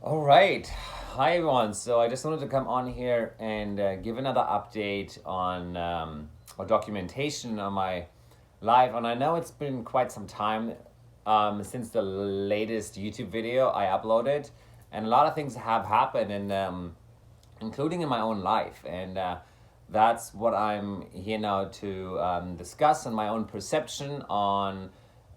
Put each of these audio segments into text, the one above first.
All right. Hi, everyone. So I just wanted to come on here and give another update on or documentation on my life. And I know it's been quite some time since the latest YouTube video I uploaded, and a lot of things have happened, and including in my own life. And that's what I'm here now to discuss, and my own perception on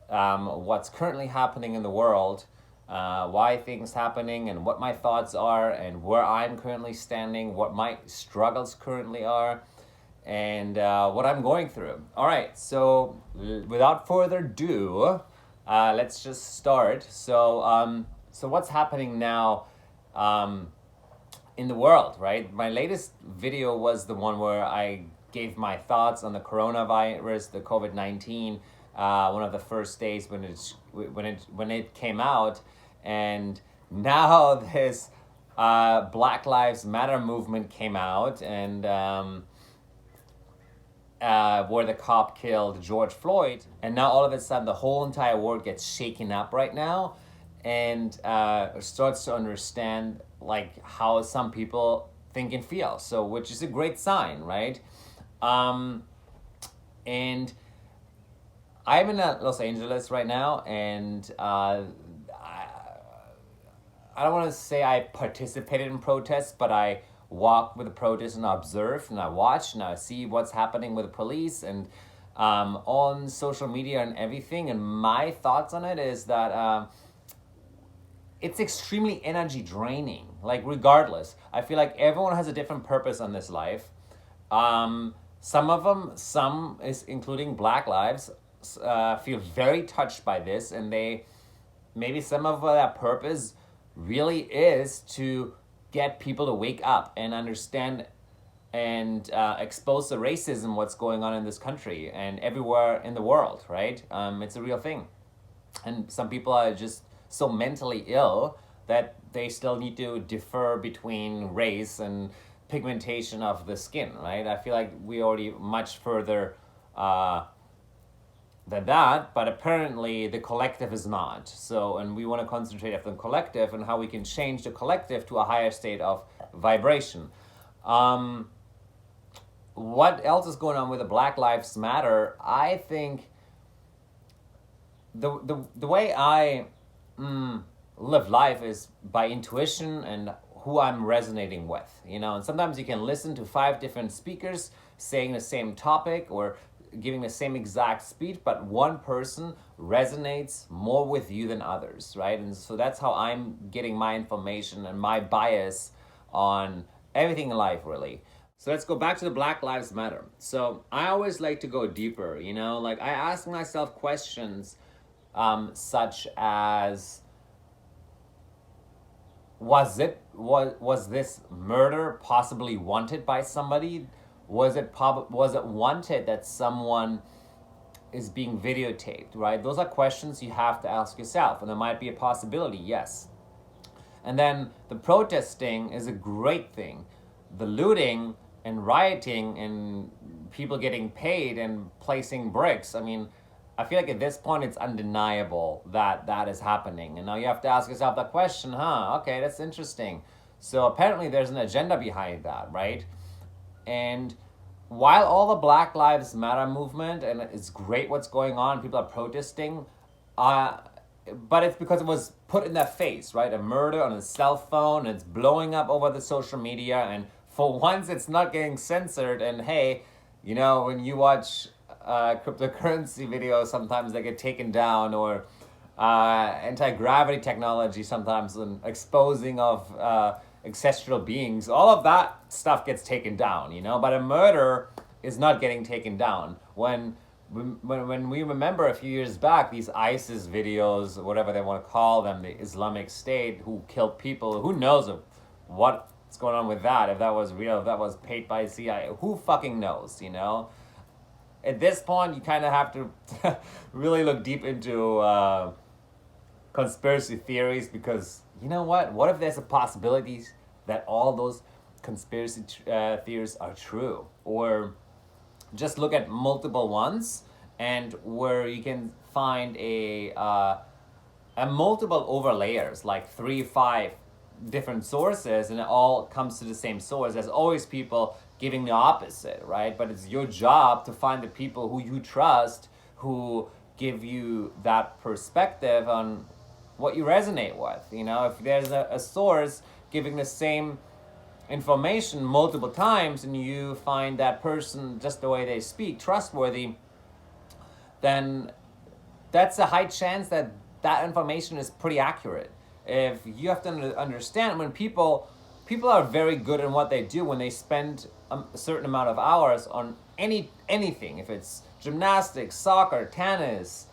what's currently happening in the world, why things happening, and what my thoughts are, and where I'm currently standing, what my struggles currently are, and what I'm going through. All right, so without further ado, let's just start. So what's happening now? In the world, right? My latest video was the one where I gave my thoughts on the coronavirus, the COVID-19, one of the first days when it came out, and now this Black Lives Matter movement came out, and where the cop killed George Floyd, and now all of a sudden the whole entire world gets shaken up right now, and starts to understand like how some people think and feel. So, which is a great sign, right? Um, and I'm in Los Angeles right now, and I don't want to say I participated in protests, but I walk with the protests and I observe and I watch and I see what's happening with the police and on social media and everything. And my thoughts on it is that it's extremely energy draining. Like, regardless, I feel like everyone has a different purpose on this life. Some of them, some is including Black Lives, feel very touched by this, and they maybe some of that purpose really is to get people to wake up and understand and expose the racism what's going on in this country and everywhere in the world, right? It's a real thing. And some people are just so mentally ill that they still need to differ between race and pigmentation of the skin, right? I feel like we already much further than that, but apparently the collective is not. So, and we want to concentrate on the collective and how we can change the collective to a higher state of vibration. What else is going on with the Black Lives Matter? I think the way I live life is by intuition and who I'm resonating with, and sometimes you can listen to five different speakers saying the same topic or giving the same exact speech, but one person resonates more with you than others, right? And so that's how I'm getting my information and my bias on everything in life, really. So let's go back to the Black Lives Matter. So I always like to go deeper, like I ask myself questions such as, was this murder possibly wanted by somebody? Was it wanted that someone is being videotaped, right? Those are questions you have to ask yourself, and there might be a possibility, yes. And then the protesting is a great thing. The looting and rioting and people getting paid and placing bricks, I mean, I feel like at this point it's undeniable that that is happening. And now you have to ask yourself that question, okay, that's interesting. So apparently there's an agenda behind that, right? And while all the Black Lives Matter movement, and it's great what's going on, people are protesting, but it's because it was put in their face, right? A murder on a cell phone, and it's blowing up over the social media, and for once it's not getting censored. And hey, when you watch cryptocurrency videos, sometimes they get taken down, or anti-gravity technology sometimes, and exposing of ancestral beings, all of that stuff gets taken down, but a murder is not getting taken down. When we remember a few years back, these ISIS videos, whatever they want to call them, the Islamic State, who killed people, who knows what's going on with that, if that was real, if that was paid by CIA, who fucking knows, At this point, you kind of have to really look deep into conspiracy theories, because you know what if there's a possibility that all those conspiracy theories are true, or just look at multiple ones, and where you can find a multiple overlayers, like 3, 5, different sources and it all comes to the same source. There's always people giving the opposite, right? But it's your job to find the people who you trust, who give you that perspective on what you resonate with. You know, if there's a source giving the same information multiple times and you find that person, just the way they speak, trustworthy, then that's a high chance that that information is pretty accurate. If you have to understand, when people are very good in what they do when they spend a certain amount of hours on anything, if it's gymnastics, soccer, tennis,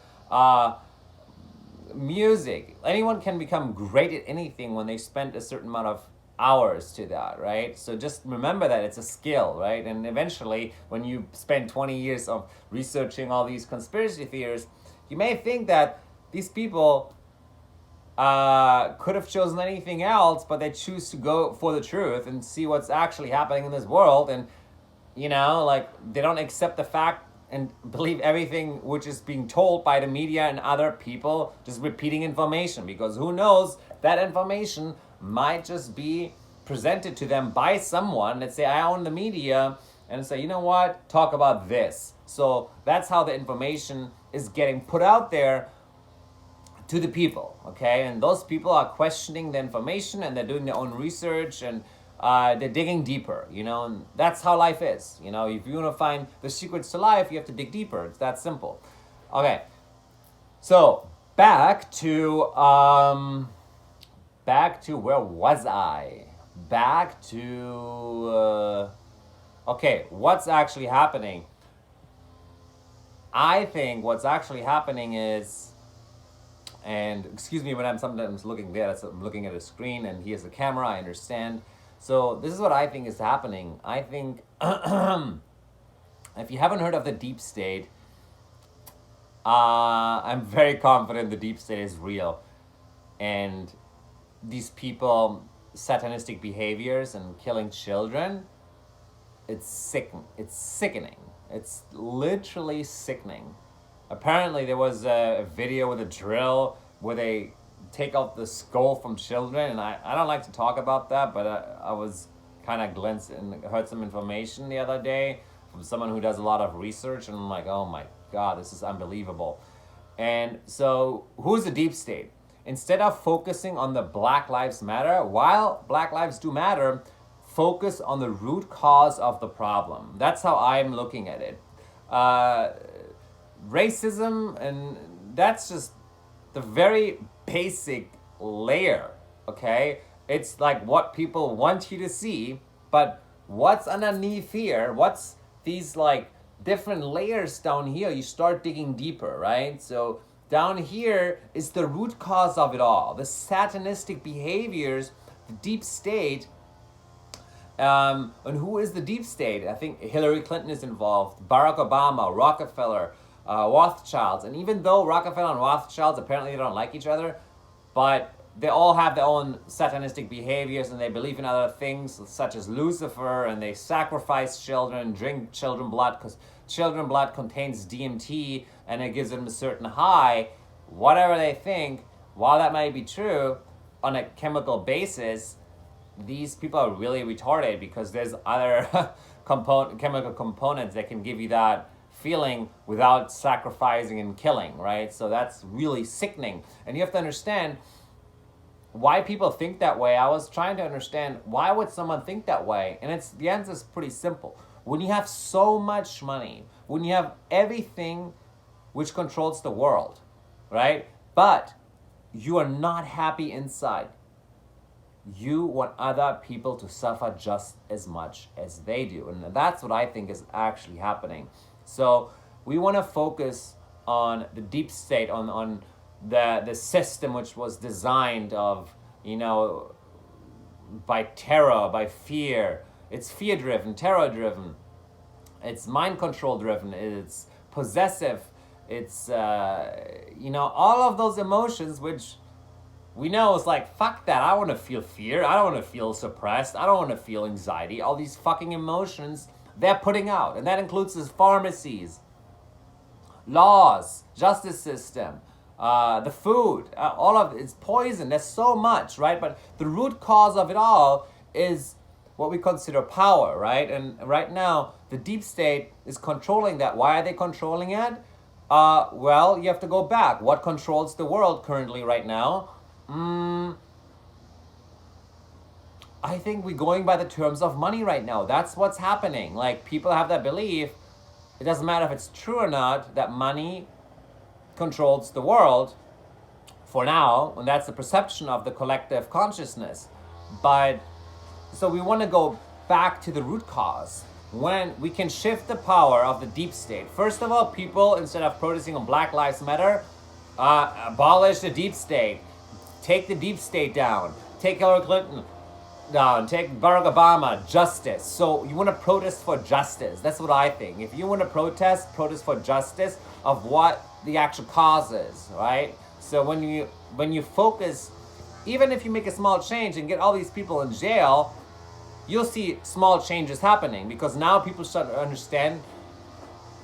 music, anyone can become great at anything when they spend a certain amount of hours to that, right? So just remember that it's a skill, right? And eventually, when you spend 20 years of researching all these conspiracy theories, you may think that these people could have chosen anything else, but they choose to go for the truth and see what's actually happening in this world. And, you know, like, they don't accept the fact and believe everything which is being told by the media and other people, just repeating information, because who knows, that information might just be presented to them by someone. Let's say I own the media and say, you know what, talk about this. So that's how the information is getting put out there to the people, okay? And those people are questioning the information and they're doing their own research and they're digging deeper, you know, and that's how life is. You know, if you want to find the secrets to life, you have to dig deeper. It's that simple. Okay, so back to where was I? Back to okay, what's actually happening? I think what's actually happening is, and excuse me when I'm sometimes looking there, I'm looking at a screen and here's the camera, I understand. So this is what I think is happening. I think if you haven't heard of the deep state, I'm very confident the deep state is real. And these people, satanistic behaviors and killing children, it's sickening. It's literally sickening. Apparently there was a video with a drill where they take out the skull from children, and I don't like to talk about that, but I was kind of glimpsed and heard some information the other day from someone who does a lot of research, and I'm like, oh my God, this is unbelievable. And so who's the deep state? Instead of focusing on the Black Lives Matter, while Black Lives do matter, focus on the root cause of the problem. That's how I'm looking at it. Racism, and that's just the very basic layer, okay? It's like what people want you to see, but what's underneath here, what's these like different layers down here, you start digging deeper, right? So down here is the root cause of it all, the satanistic behaviors, the deep state. And who is the deep state? I think Hillary Clinton is involved, Barack Obama, Rockefeller, Rothschilds. And even though Rockefeller and Rothschilds, apparently they don't like each other, but they all have their own satanistic behaviors and they believe in other things such as Lucifer, and they sacrifice children, drink children blood because children blood contains DMT and it gives them a certain high. Whatever they think, while that might be true on a chemical basis, these people are really retarded because there's other chemical components that can give you that feeling without sacrificing and killing, right? So that's really sickening. And you have to understand why people think that way. I was trying to understand, why would someone think that way? And the answer is pretty simple. When you have so much money, when you have everything which controls the world, right? But you are not happy inside, you want other people to suffer just as much as they do. And that's what I think is actually happening. So we want to focus on the deep state, on the system which was designed of, you know, by terror, by fear. It's fear-driven, terror-driven. It's mind control-driven. It's possessive. It's, you know, all of those emotions which we know is like, fuck that. I want to feel fear. I don't want to feel suppressed. I don't want to feel anxiety. All these fucking emotions they're putting out. And that includes the pharmacies, laws, justice system, the food, all of it's poison. There's so much, right? But the root cause of it all is what we consider power, right? And right now, the deep state is controlling that. Why are they controlling it? Well, you have to go back. What controls the world currently right now? I think we're going by the terms of money right now. That's what's happening. Like, people have that belief, it doesn't matter if it's true or not, that money controls the world for now, and that's the perception of the collective consciousness. But so we want to go back to the root cause. When we can shift the power of the deep state. First of all, people, instead of protesting on Black Lives Matter, abolish the deep state. Take the deep state down. Take Hillary Clinton down. Take Barack Obama. Justice. So you want to protest for justice. That's what I think. If you want to protest for justice of what the actual cause is, right? So when you focus, even if you make a small change and get all these people in jail, you'll see small changes happening, because now people start to understand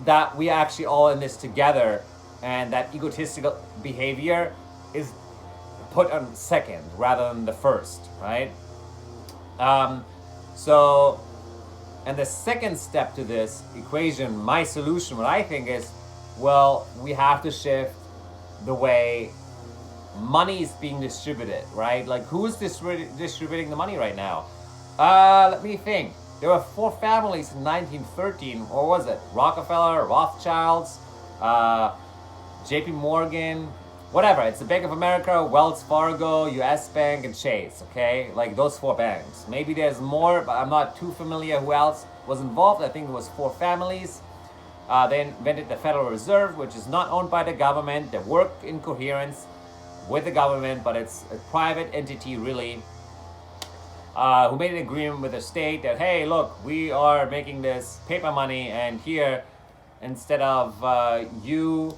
that we are actually all in this together, and that egotistical behavior is put on second rather than the first, right? So, and the second step to this equation, my solution, what I think is, well, we have to shift the way money is being distributed, right? Like, who's distributing the money right now? Let me think. There were 4 families in 1913, or was it? Rockefeller, Rothschilds, JP Morgan, whatever. It's the Bank of America, Wells Fargo, US Bank, and Chase, okay? Like, those 4 banks. Maybe there's more, but I'm not too familiar who else was involved. I think it was 4 families. They invented the Federal Reserve, which is not owned by the government. They work in coherence with the government, but it's a private entity, really, who made an agreement with the state that, hey, look, we are making this paper money, and here, instead of you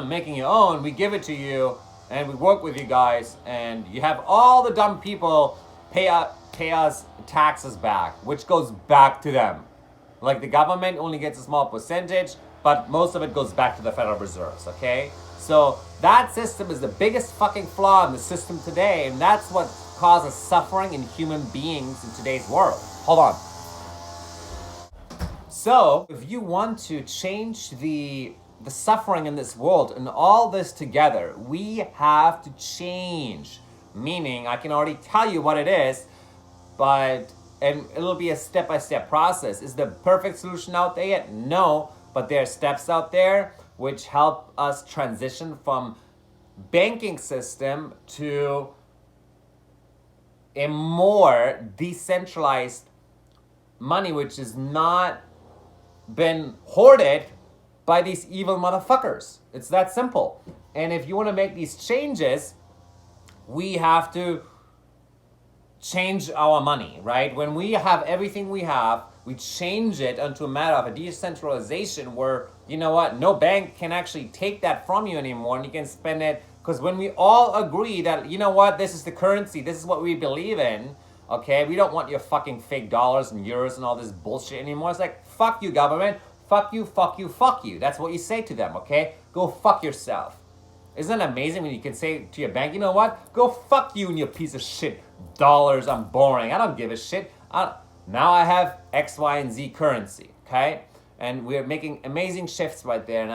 making your own, we give it to you, and we work with you guys, and you have all the dumb people pay us taxes back, which goes back to them. Like, the government only gets a small percentage, but most of it goes back to the Federal Reserves, okay? So that system is the biggest fucking flaw in the system today, and that's what causes suffering in human beings in today's world. Hold on. So, if you want to change the suffering in this world and all this together, we have to change. Meaning, I can already tell you what it is, and it'll be a step-by-step process. Is the perfect solution out there yet? No, but there are steps out there which help us transition from banking system to a more decentralized money, which is not been hoarded by these evil motherfuckers. It's that simple. And if you want to make these changes, we have to change our money, right? When we have everything we have, we change it into a matter of a decentralization where, you know what, no bank can actually take that from you anymore, and you can spend it. Because when we all agree that, you know what, this is the currency, this is what we believe in, okay, we don't want your fucking fake dollars and euros and all this bullshit anymore. It's like, fuck you, government, fuck you, fuck you, fuck you. That's what you say to them, okay? Go fuck yourself. Isn't it amazing when you can say to your bank, you know what, go fuck you and your piece of shit dollars, I'm boring, I don't give a shit. Now I have X, Y, and Z currency, okay? And we're making amazing shifts right there, and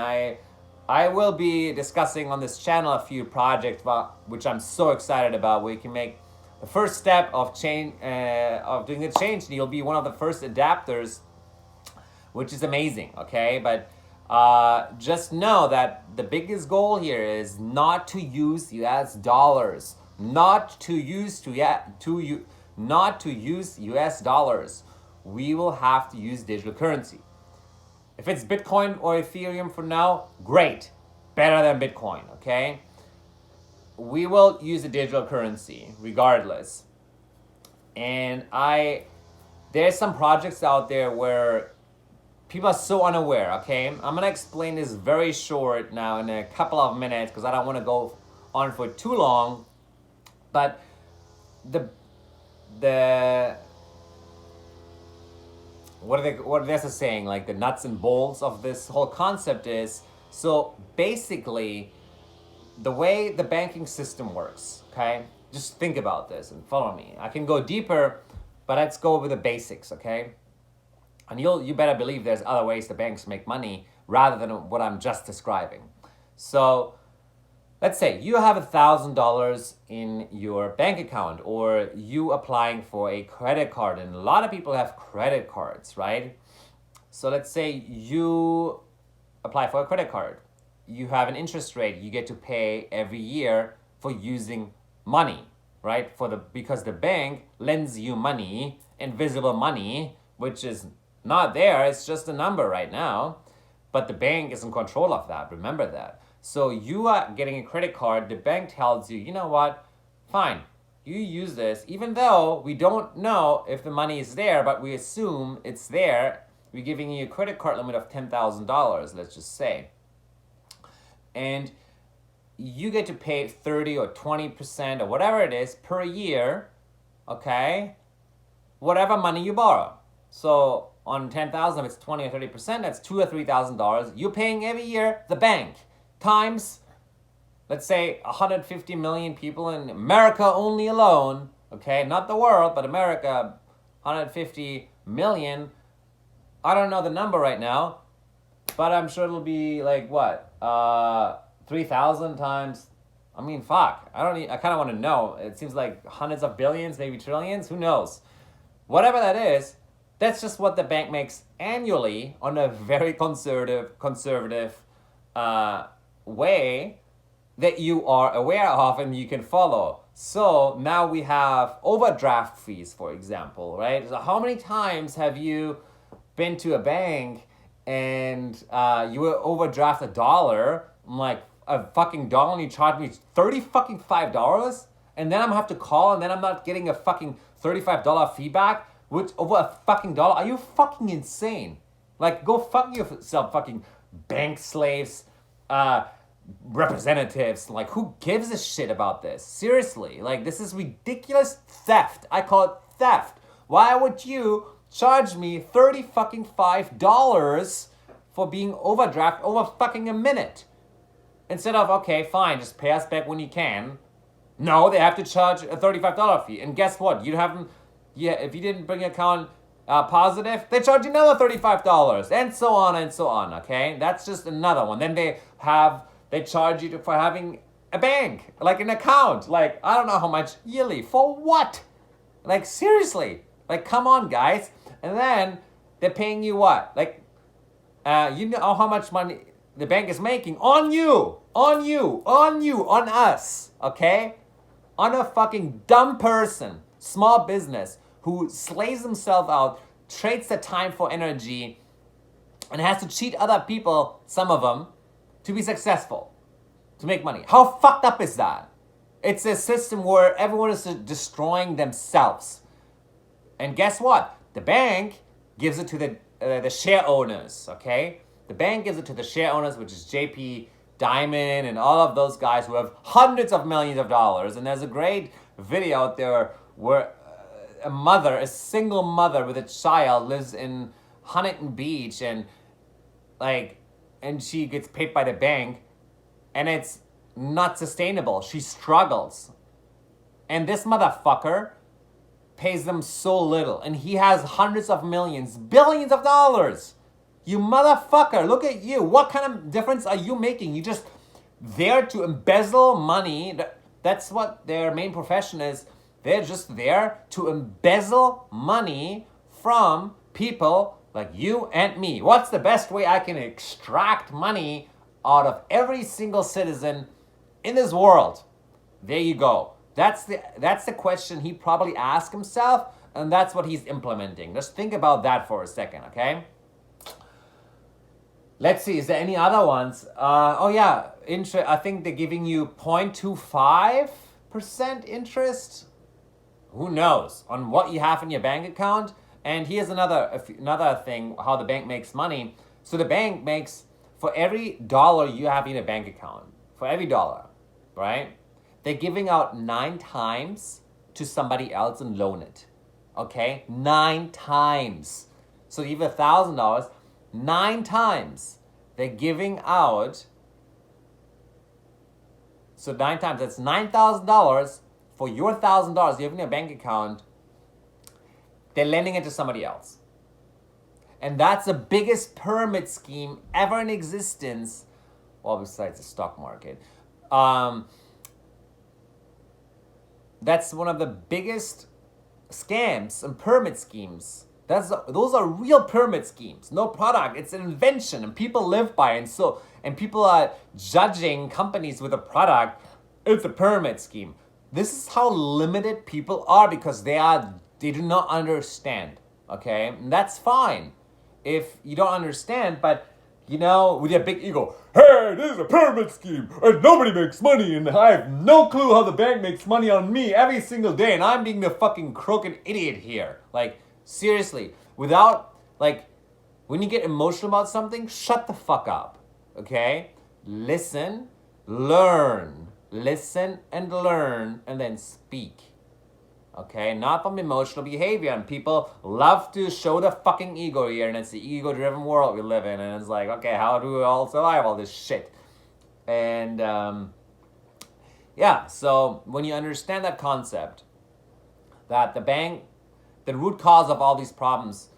I will be discussing on this channel a few projects which I'm so excited about, where you can make the first step of doing the change, and you'll be one of the first adapters, which is amazing, okay? But just know that the biggest goal here is not to use US dollars, not to use US dollars. We will have to use digital currency. If it's Bitcoin or Ethereum for now, great. Better than Bitcoin, okay? We will use a digital currency regardless. And there's some projects out there where people are so unaware, okay? I'm gonna explain this very short now in a couple of minutes because I don't want to go on for too long. But what are they saying? Like, the nuts and bolts of this whole concept is, so basically, the way the banking system works, okay? Just think about this and follow me. I can go deeper, but let's go over the basics, okay? And you better believe there's other ways the banks make money rather than what I'm just describing. So let's say you have $1,000 in your bank account, or you applying for a credit card, and a lot of people have credit cards, right? So let's say you apply for a credit card. You have an interest rate you get to pay every year for using money, right? Because the bank lends you money, invisible money, which is not there, it's just a number right now, but the bank is in control of that. Remember that. So you are getting a credit card, the bank tells you, you know what, fine, you use this, even though we don't know if the money is there, but we assume it's there. We're giving you a credit card limit of $10,000, let's just say. And you get to pay 30 or 20% or whatever it is per year, okay? Whatever money you borrow. So on 10,000, if it's 20 or 30%, that's $2,000 or $3,000. You're paying every year the bank times, let's say, 150 million people in America only alone, okay? Not the world, but America, 150 million. I don't know the number right now, but I'm sure it'll be like what? 3,000 times. I mean, fuck. I kind of want to know. It seems like hundreds of billions, maybe trillions. Who knows? Whatever that is, that's just what the bank makes annually on a very conservative way that you are aware of and you can follow. So now we have overdraft fees, for example, right? So how many times have you been to a bank and you were overdraft $1? I'm like, a fucking dollar, and you charge me $35, and then I'm gonna have to call, and then I'm not getting a fucking $35 feedback, which over a fucking dollar. Are you fucking insane? Like, go fuck yourself, fucking bank slaves, representatives. Like, who gives a shit about this? Seriously, like, this is ridiculous theft. I call it theft. Why would you charge me $35 for being overdraft over fucking a minute? Instead of, okay, fine, just pay us back when you can. No, they have to charge a $35 fee. And guess what? If you didn't bring your account positive, they charge you another $35, and so on, okay? That's just another one. Then they charge you for having a bank, like an account. Like, I don't know how much yearly. For what? Like, seriously. Like, come on, guys. And then they're paying you what? Like, you know how much money the bank is making on us, okay? On a fucking dumb person, small business, who slays himself out, trades the time for energy, and has to cheat other people, some of them, to be successful, to make money. How fucked up is that? It's a system where everyone is destroying themselves. And guess what? The bank gives it to the share owners, okay? The bank gives it to the share owners, which is JP Diamond and all of those guys who have hundreds of millions of dollars. And there's a great video out there where a single mother with a child lives in Huntington Beach, and she gets paid by the bank, and it's not sustainable. She struggles. And this motherfucker pays them so little, and he has hundreds of millions, billions of dollars. You motherfucker, look at you. What kind of difference are you making? You just there to embezzle money. That's what their main profession is. They're just there to embezzle money from people like you and me. What's the best way I can extract money out of every single citizen in this world? There you go. That's the question he probably asked himself, and that's what he's implementing. Just think about that for a second, okay? Let's see, is there any other ones? I think they're giving you 0.25% interest. Who knows on what you have in your bank account? And here's another thing, how the bank makes money. So the bank makes, for every dollar you have in a bank account, for every dollar, right? They're giving out 9 times to somebody else and loan it. Okay? 9 times. So you have $1,000, 9 times they're giving out So 9 times, that's $9,000 for your $1,000 you have in your bank account. They're lending it to somebody else. And that's the biggest pyramid scheme ever in existence. Well, besides the stock market. That's one of the biggest scams and pyramid schemes. Those are real pyramid schemes. No product. It's an invention, and people live by it. And people are judging companies with a product. It's a pyramid scheme. This is how limited people are because they do not understand. Okay, and that's fine if you don't understand, but with your big ego, hey, this is a pyramid scheme, and nobody makes money, and I have no clue how the bank makes money on me every single day, and I'm being the fucking crooked idiot here. Like, seriously, when you get emotional about something, shut the fuck up, okay? Listen, learn, listen and learn, and then speak. Okay, not from emotional behavior. And people love to show the fucking ego here, and it's the ego-driven world we live in. And it's like, okay, how do we all survive all this shit? And so when you understand that concept, that the root cause of all these problems,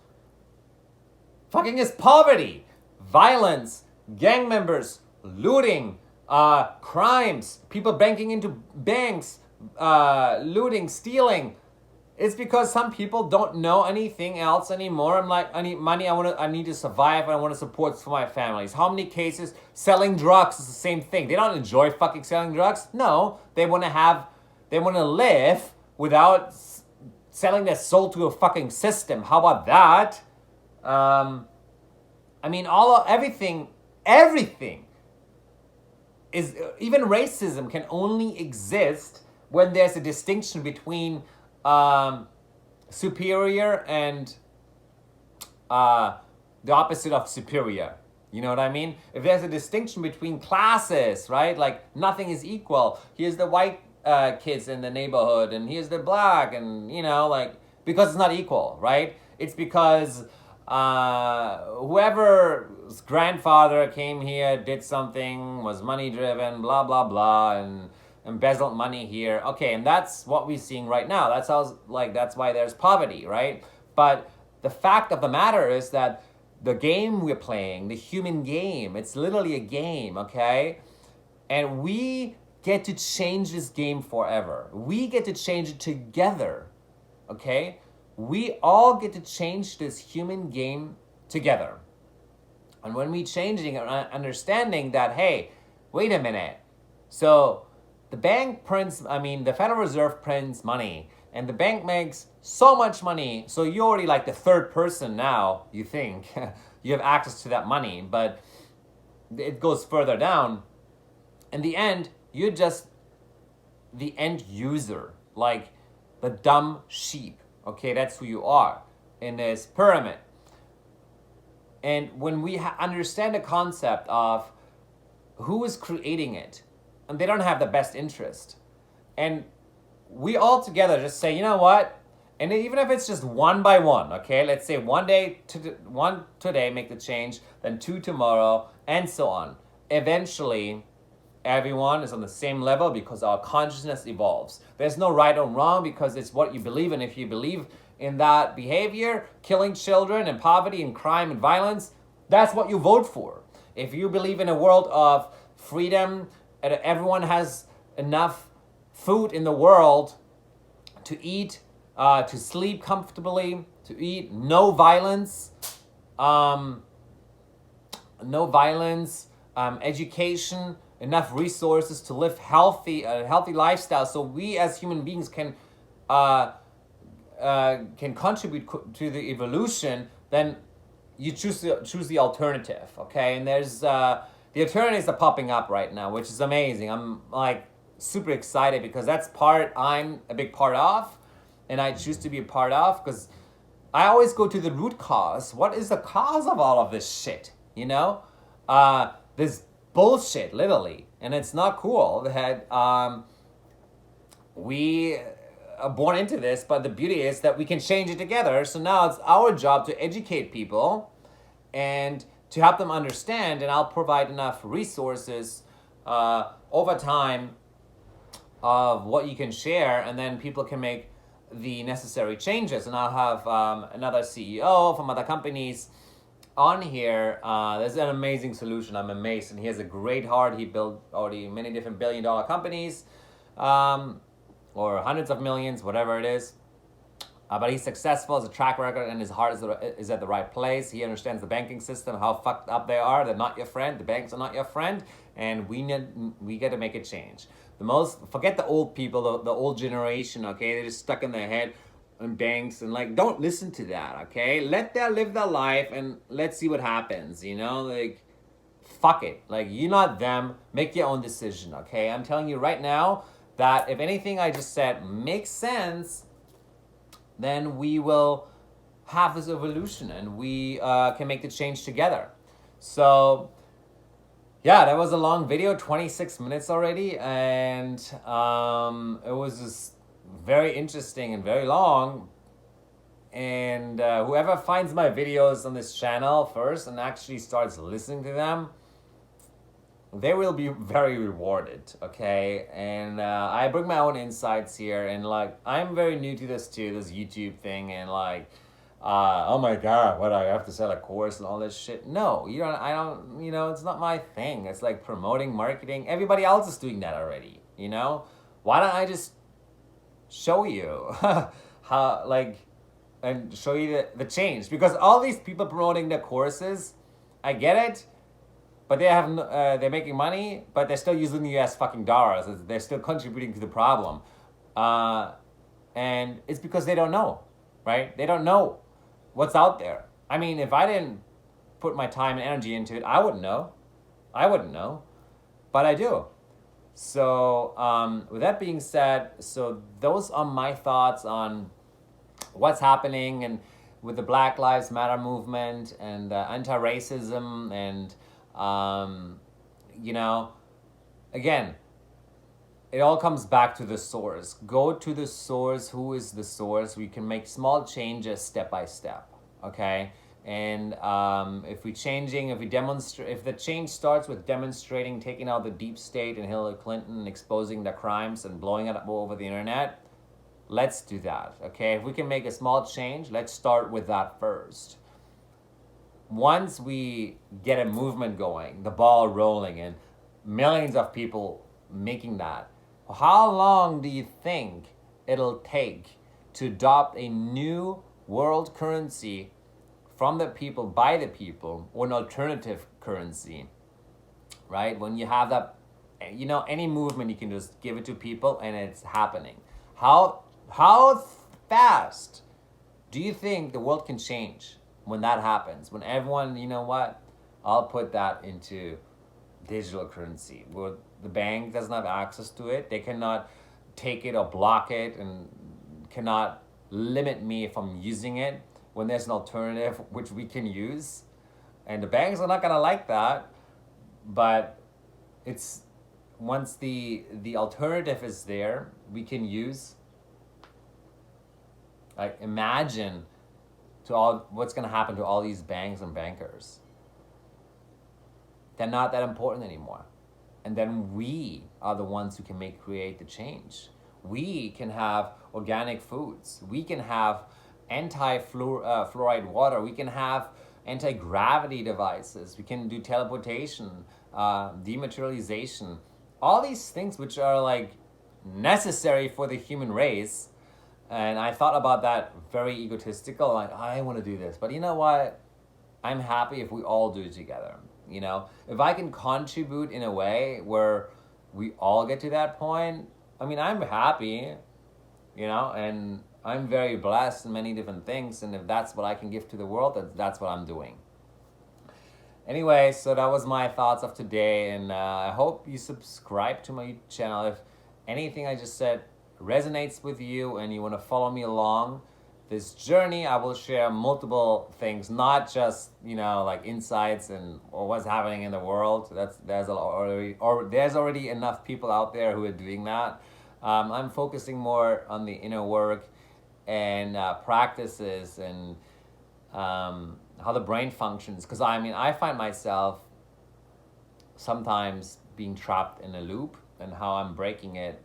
fucking is poverty, violence, gang members, looting, crimes, people breaking into banks, looting, stealing. It's because some people don't know anything else anymore. I'm like, I need money, I need to survive, I want to support for my families. How many cases selling drugs is the same thing? They don't enjoy fucking selling drugs. No, they want to live without selling their soul to a fucking system. How about that? Everything is, even racism can only exist when there's a distinction between superior and the opposite of superior. You know what I mean? If there's a distinction between classes, right? Like, nothing is equal. Here's the white kids in the neighborhood, and here's the black, and, because it's not equal, right? It's because whoever's grandfather came here, did something, was money-driven, blah, blah, blah, and embezzled money here. Okay, and that's what we're seeing right now. That's why there's poverty, right? But the fact of the matter is that the game we're playing, the human game, it's literally a game, okay? And we get to change this game forever. We get to change it together, okay? We all get to change this human game together. And when we changing and understanding that, hey, wait a minute, so the Federal Reserve prints money, and the bank makes so much money, so you're already like the third person now, you think. You have access to that money, but it goes further down. In the end, you're just the end user, like the dumb sheep, okay? That's who you are in this pyramid. And when we understand the concept of who is creating it, and they don't have the best interest. And we all together just say, you know what? And even if it's just one by one, okay? Let's say one today, make the change, then 2 tomorrow, and so on. Eventually, everyone is on the same level because our consciousness evolves. There's no right or wrong because it's what you believe in. If you believe in that behavior, killing children and poverty and crime and violence, that's what you vote for. If you believe in a world of freedom, and everyone has enough food in the world to eat, to sleep comfortably, to eat, no violence, education, enough resources to live a healthy lifestyle, so we as human beings can contribute to the evolution, then you choose the alternative, okay? And there's the alternatives are popping up right now, which is amazing. I'm like super excited because that's I'm a big part of, and I choose to be a part of because I always go to the root cause. What is the cause of all of this shit? This bullshit, literally, and it's not cool that we are born into this. But the beauty is that we can change it together. So now it's our job to educate people and to help them understand, and I'll provide enough resources over time of what you can share, and then people can make the necessary changes. And I'll have another CEO from other companies on here. There's an amazing solution. I'm amazed, and he has a great heart. He built already many different billion-dollar companies, or hundreds of millions, whatever it is. But he's successful, has a track record, and his heart is at the right place. He understands the banking system, how fucked up they are. They're not your friend. The banks are not your friend, and we get to make a change. Forget the old people, the old generation. Okay, they're just stuck in their head in banks, and like, don't listen to that. Okay, let them live their life, and let's see what happens. You know, like, fuck it. Like, you're not them. Make your own decision. Okay, I'm telling you right now that if anything I just said makes sense, then we will have this evolution, and we can make the change together. So, yeah, that was a long video, 26 minutes already, and it was just very interesting and very long. And whoever finds my videos on this channel first and actually starts listening to them, they will be very rewarded, okay? And I bring my own insights here, and like, I'm very new to this too, this YouTube thing, and like, oh my God, what, I have to sell a course and all this shit? No, I don't, it's not my thing. It's like promoting, marketing. Everybody else is doing that already, Why don't I just show you how, like, and show you the change? Because all these people promoting their courses, I get it, but they're making money, but they're still using the US fucking dollars. They're still contributing to the problem. And it's because they don't know, right? They don't know what's out there. I mean, if I didn't put my time and energy into it, I wouldn't know. But I do. So with that being said, so those are my thoughts on what's happening and with the Black Lives Matter movement and anti-racism, and again, it all comes back to the source. Go to the source. Who is the source? We can make small changes step by step, okay? And if the change starts with demonstrating, taking out the deep state and Hillary Clinton, exposing the crimes and blowing it up over the internet, let's do that, okay? If we can make a small change, let's start with that first. Once we get a movement going, the ball rolling, and millions of people making that, how long do you think it'll take to adopt a new world currency from the people, by the people, or an alternative currency, right? When you have that, any movement, you can just give it to people and it's happening. How fast do you think the world can change when that happens? When everyone, I'll put that into digital currency, where the bank doesn't have access to it. They cannot take it or block it, and cannot limit me if I'm using it, when there's an alternative which we can use. And the banks are not gonna like that, but it's, once the alternative is there, we can use. Like, imagine what's gonna happen to all these banks and bankers. They're not that important anymore. And then we are the ones who can create the change. We can have organic foods. We can have anti-fluoride water. We can have anti-gravity devices. We can do teleportation, dematerialization. All these things which are like necessary for the human race. And I thought about that very egotistical, like, I want to do this. But you know what? I'm happy if we all do it together. If I can contribute in a way where we all get to that point, I mean, I'm happy, and I'm very blessed in many different things. And if that's what I can give to the world, that's what I'm doing. Anyway, so that was my thoughts of today. And I hope you subscribe to my channel. If anything I just said resonates with you and you want to follow me along this journey, I will share multiple things, not just, like insights or what's happening in the world. There's already enough people out there who are doing that. I'm focusing more on the inner work and practices and how the brain functions. Because I find myself sometimes being trapped in a loop, and how I'm breaking it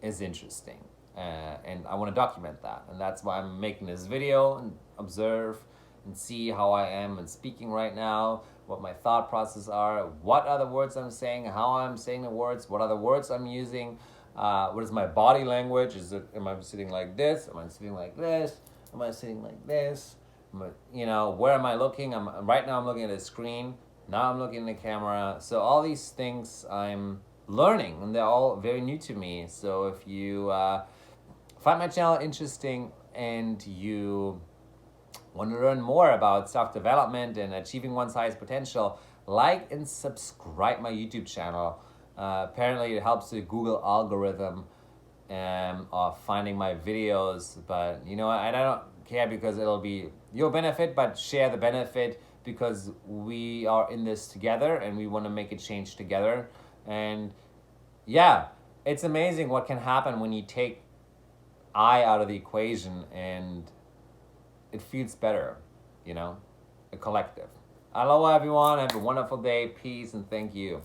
is interesting. And I want to document that. And that's why I'm making this video and observe and see how I am and speaking right now, what my thought process are, what are the words I'm saying, how I'm saying the words, what are the words I'm using, what is my body language? Am I sitting like this? Am I sitting like this? Am I sitting like this? Where am I looking? Right now I'm looking at a screen. Now I'm looking at the camera. So all these things I'm learning, and they're all very new to me. So if you find my channel interesting and you want to learn more about self-development and achieving one's highest potential, like and subscribe my YouTube channel. Apparently it helps the Google algorithm of finding my videos, but I don't care because it'll be your benefit, but share the benefit because we are in this together and we want to make a change together. And yeah, it's amazing what can happen when you take I out of the equation and it feels better, a collective. Aloha everyone, have a wonderful day, peace, and thank you.